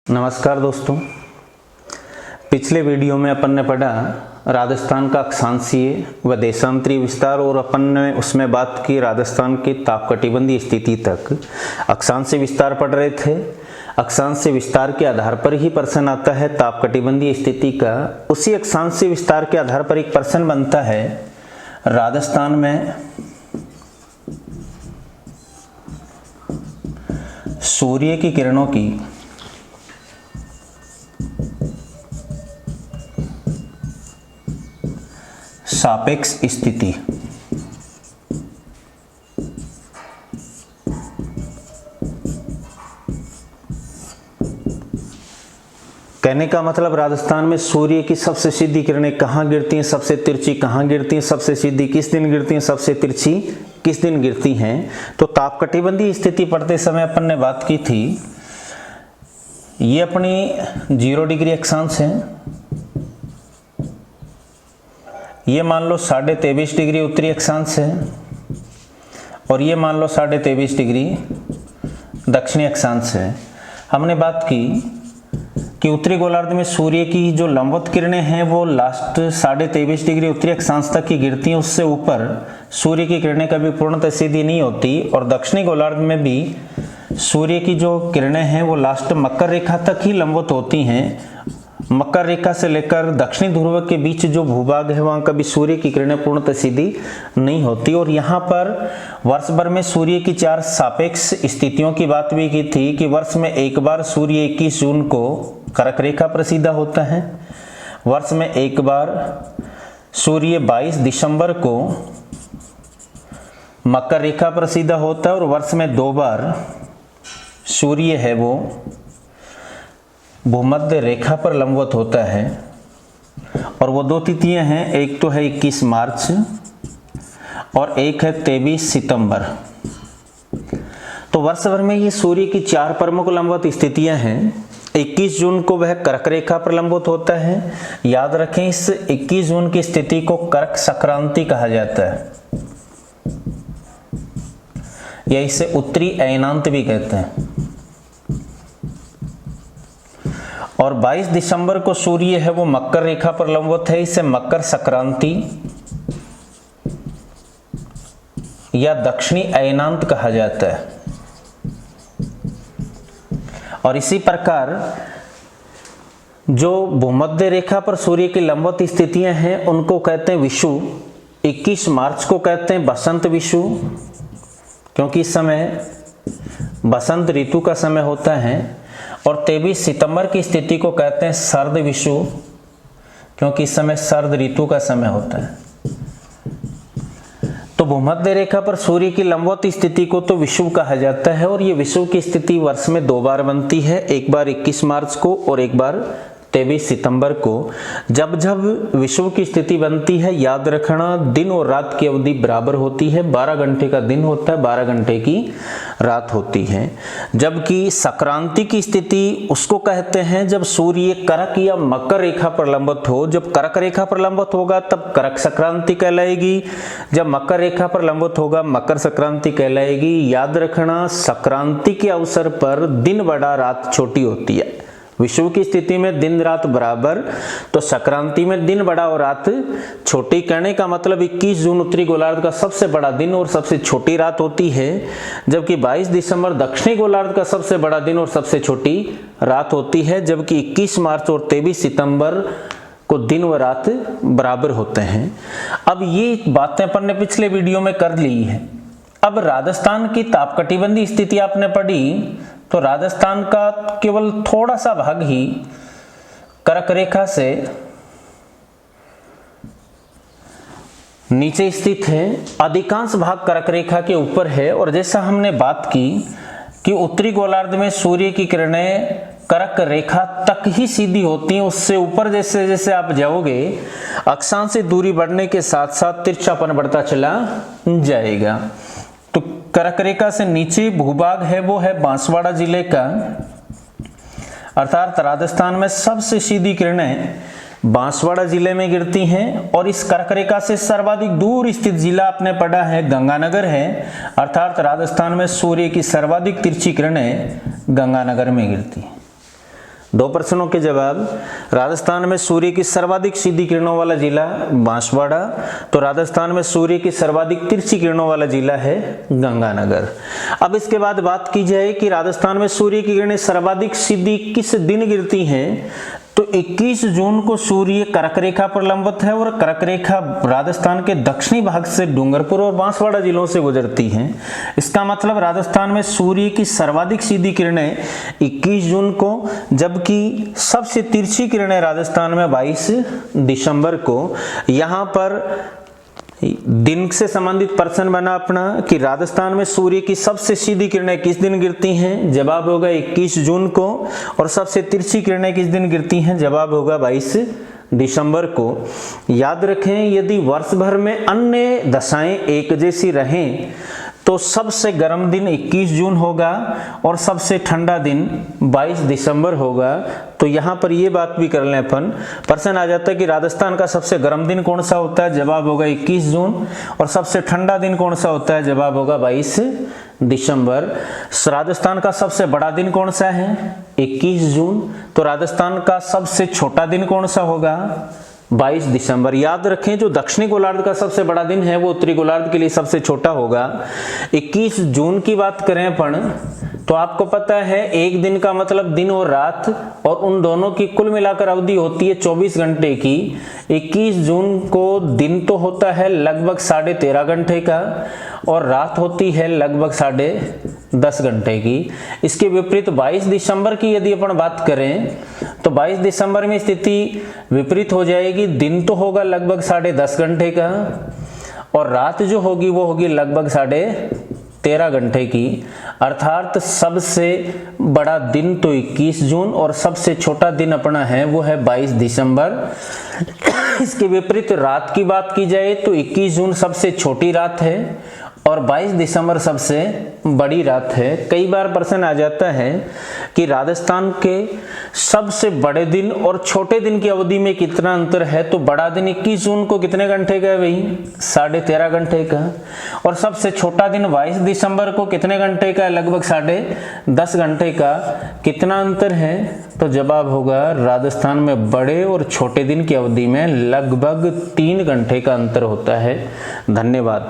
नमस्कार दोस्तों। पिछले वीडियो में अपन ने पढ़ा राजस्थान का अक्षांशीय व देशांतरीय विस्तार और अपन ने उसमें बात की राजस्थान की तापकटिबंधीय स्थिति तक। अक्षांशीय विस्तार पढ़ रहे थे। अक्षांशीय विस्तार के आधार पर ही प्रश्न आता है तापकटिबंधीय स्थिति का। उसी अक्षांशीय विस्तार के आधार पर एक प्रश्न बनता है राजस्थान में सूर्य की किरणों की सापेक्ष स्थिति। कहने का मतलब राजस्थान में सूर्य की सबसे सीधी किरणें कहाँ गिरती हैं, सबसे तिरछी कहाँ गिरती हैं, सबसे सीधी किस दिन गिरती हैं, सबसे तिरछी किस दिन गिरती हैं। तो तापकटिबंधीय स्थिति पढ़ते समय अपन ने बात की थी, ये अपनी 0 डिग्री अक्षांश है। ये मान लो 23.5 डिग्री उत्तरी अक्षांश है और ये मान लो 23.5 डिग्री दक्षिणी अक्षांश है। हमने बात की कि उत्तरी गोलार्ध में सूर्य की जो लंबवत किरणें हैं वो लास्ट 23.5 डिग्री उत्तरी अक्षांश तक की गिरती हैं, उससे ऊपर सूर्य की किरणें कभी पूर्णतः सीधी नहीं होती। और दक्षिणी गोलार्ध में भी सूर्य की जो किरणें हैं वो लास्ट मकर रेखा तक ही लंबवत होती हैं। मकर रेखा से लेकर दक्षिणी ध्रुव के बीच जो भूभाग है वहां कभी सूर्य की किरणें पूर्णतः सीधी नहीं होती। और यहाँ पर वर्ष भर में सूर्य की 4 सापेक्ष स्थितियों की बात भी की थी कि वर्ष में एक बार सूर्य 21 जून को कर्क रेखा पर सीधा होता है, वर्ष में एक बार सूर्य 22 दिसंबर को मकर रेखा पर सीधा होता है और वर्ष में 2 बार सूर्य है वो भूमध्य रेखा पर लंबवत होता है। और वो 2 तिथियां हैं, एक तो है 21 मार्च और एक है 23 सितंबर। तो वर्ष भर में ये सूर्य की 4 प्रमुख लंबवत स्थितियां हैं। 21 जून को वह कर्क रेखा पर लंबवत होता है। याद रखें इस 21 जून की स्थिति को कर्क संक्रांति कहा जाता है या इसे उत्तरी अयनांत भी कहते हैं। और 22 दिसंबर को सूर्य है वो मकर रेखा पर लंबवत है, इसे मकर संक्रांति या दक्षिणी अयनांत कहा जाता है। और इसी प्रकार जो भूमध्य रेखा पर सूर्य की लंबवत स्थितियां हैं उनको कहते हैं विषुव। 21 मार्च को कहते हैं बसंत विषुव, क्योंकि इस समय बसंत ऋतु का समय होता है। और 23 सितंबर की स्थिति को कहते हैं शरद विषुव, क्योंकि इस समय शरद ऋतु का समय होता है। तो भूमध्य रेखा पर सूर्य की लंबवत स्थिति को तो विषुव कहा जाता है। और ये विषुव की स्थिति वर्ष में 2 बार बनती है, एक बार 21 मार्च को और एक बार 23 सितंबर को। जब जब विषुव की स्थिति बनती है याद रखना दिन और रात की अवधि बराबर होती है। 12 घंटे का दिन होता है, 12 घंटे की रात होती है। जबकि संक्रांति की स्थिति उसको कहते हैं जब सूर्य कर्क या मकर रेखा पर लंबवत हो। जब कर्क रेखा पर लंबवत होगा तब कर्क संक्रांति कहलाएगी, जब मकर रेखा पर लंबवत होगा मकर संक्रांति कहलाएगी। याद रखना संक्रांति के अवसर पर दिन बड़ा रात छोटी होती है। विषुव की स्थिति में दिन रात बराबर, तो संक्रांति में दिन बड़ा और रात छोटी। कहने का मतलब 21 जून उत्तरी गोलार्ध का सबसे बड़ा दिन और सबसे छोटी रात होती है, जबकि 22 दिसंबर दक्षिणी गोलार्ध का सबसे बड़ा दिन और सबसे छोटी रात होती है। जबकि 21 मार्च और 23 सितंबर को दिन व रात बराबर होते हैं। अब ये बातें अपन ने पिछले वीडियो में कर ली है। अब राजस्थान की तापकटिबंधीय स्थिति आपने पढ़ी, तो राजस्थान का केवल थोड़ा सा भाग ही कर्क रेखा से नीचे स्थित है, अधिकांश भाग कर्क रेखा के ऊपर है। और जैसा हमने बात की कि उत्तरी गोलार्ध में सूर्य की किरणें कर्क रेखा तक ही सीधी होती हैं, उससे ऊपर जैसे जैसे आप जाओगे अक्षांश से दूरी बढ़ने के साथ साथ तिरछापन बढ़ता चला जाएगा। तो कर्क रेखा से नीचे भूभाग है वो है बांसवाड़ा जिले का, अर्थात राजस्थान में सबसे सीधी किरणें बांसवाड़ा जिले में गिरती हैं। और इस कर्क रेखा से सर्वाधिक दूर स्थित जिला आपने पढ़ा है गंगानगर है, अर्थात राजस्थान में सूर्य की सर्वाधिक तिरछी किरणें गंगानगर में गिरती हैं। दो प्रश्नों के जवाब। राजस्थान में सूर्य की सर्वाधिक सीधी किरणों वाला जिला बांसवाड़ा, तो राजस्थान में सूर्य की सर्वाधिक तिरछी किरणों वाला जिला है गंगानगर। अब इसके बाद बात की जाए कि राजस्थान में सूर्य की किरणें सर्वाधिक सीधी किस दिन गिरती हैं, तो 21 जून को सूर्य कर्क रेखा पर लंबवत है और कर्क रेखा राजस्थान के दक्षिणी भाग से डूंगरपुर और बांसवाड़ा जिलों से गुजरती हैं। इसका मतलब राजस्थान में सूर्य की सर्वाधिक सीधी किरणें 21 जून को, जबकि सबसे तिरछी किरणें राजस्थान में 22 दिसंबर को। यहाँ पर दिन से संबंधित प्रश्न बना अपना कि राजस्थान में सूर्य की सबसे सीधी किरणें किस दिन गिरती हैं, जवाब होगा 21 जून को। और सबसे तिरछी किरणें किस दिन गिरती हैं, जवाब होगा 22 दिसंबर को। याद रखें, यदि वर्ष भर में अन्य दशाएं एक जैसी रहें तो सबसे गर्म दिन 21 जून होगा और सबसे ठंडा दिन 22 दिसंबर होगा। तो यहाँ पर ये बात भी कर लें अपन, प्रश्न आ जाता है कि राजस्थान का सबसे गर्म दिन कौन सा होता है, जवाब होगा 21 जून। और सबसे ठंडा दिन कौन सा होता है, जवाब होगा 22 दिसंबर। राजस्थान का सबसे बड़ा दिन कौन सा है, 21 जून। तो राजस्थान का सबसे छोटा दिन कौन सा होगा, 22 दिसंबर। याद रखें, जो दक्षिणी गोलार्ध का सबसे बड़ा दिन है वो उत्तरी गोलार्ध के लिए सबसे छोटा होगा। 21 जून की बात करें अपन, तो आपको पता है एक दिन का मतलब दिन और रात, और उन दोनों की कुल मिलाकर अवधि होती है 24 घंटे की। 21 जून को दिन तो होता है लगभग 13.5 घंटे का और रात होती है लगभग 10.5 घंटे की। इसके विपरीत 22 दिसंबर की यदि अपन बात करें तो 22 दिसंबर में स्थिति विपरीत हो जाएगी। दिन तो होगा लगभग 10.5 घंटे का और रात जो होगी वो होगी लगभग 13.5 घंटे की। अर्थात सबसे बड़ा दिन तो 21 जून और सबसे छोटा दिन अपना है वो है 22 दिसंबर। इसके विपरीत रात की बात की जाए तो 21 जून सबसे छोटी रात है और 22 दिसंबर सबसे बड़ी रात है। कई बार प्रश्न आ जाता है कि राजस्थान के सबसे बड़े दिन और छोटे दिन की अवधि में कितना अंतर है, तो बड़ा दिन 21 जून को कितने घंटे का है भाई, 13.5 घंटे का। और सबसे छोटा दिन 22 दिसंबर को कितने घंटे का है, लगभग 10.5 घंटे का। कितना अंतर है, तो जवाब होगा राजस्थान में बड़े और छोटे दिन की अवधि में लगभग 3 घंटे का अंतर होता है। धन्यवाद।